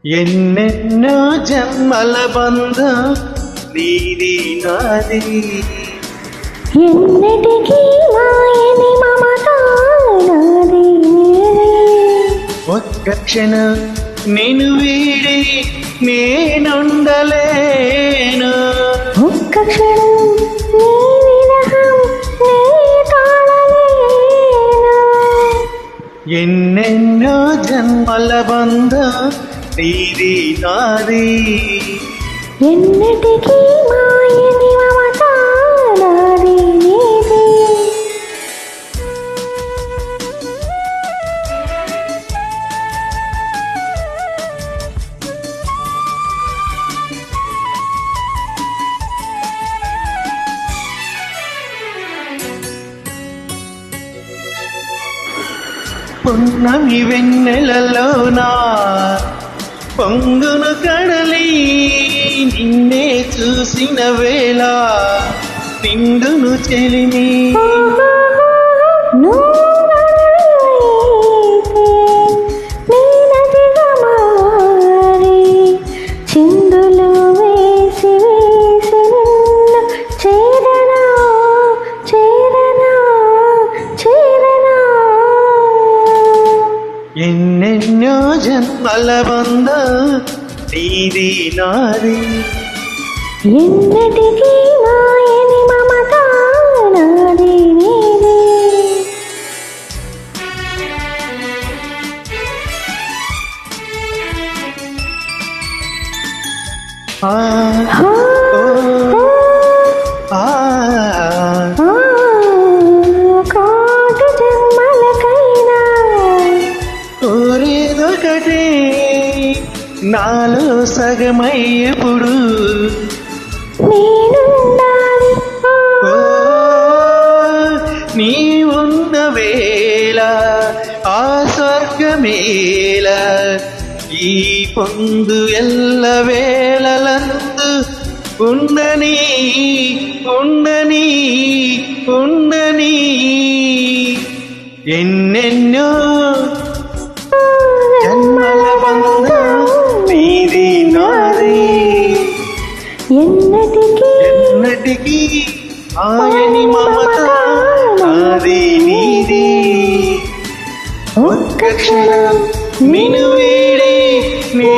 ఎన్నెన్నో జన్మల బంధం నీది నాది, ఎన్నటికీ మాయని మమత నాది నీది. ఒక్క క్షణం నేను వీడి నేనుండలేను, ఒక్క క్షణం నీ విరహం నీ తాళలేను. ఎన్నెన్నో జన్మల బంధం నీది నాది, ఎన్నటికీ మాయని మమత నాది నీది. పున్నమి వెన్నెలలోనా పొంగును కడలి, నిన్నే చూసిన వేళ నిండును చెలిమి. చిందులు వేసి వేసి నిన్ను చేరనా చేరనా చేరనా. ఎన్నెన్నో జన్మల బంధం నీది నాది, ఎన్నటికీ మాయని మమత నాది నీది. ఆ ఆ, ఆ, ఆ, కోటి జన్మలకైనా కోరేదొకటే నాలో సగమయ్యప్పుడు, నేనుండాలి. ఓ నీ ఉన్న వేళ ఆ స్వర్గమేల, ఈ పొందు ఎల్ల వేళలందు ఉండని ఉండని ఉండని. ఎన్నెన్నో జన్మల బంధం నీది నాది, ఎన్నటికీ ఎన్నటికీ ఆయని మమత నాది నీది. ఒక్క క్షణం నిన్ను వీడి నే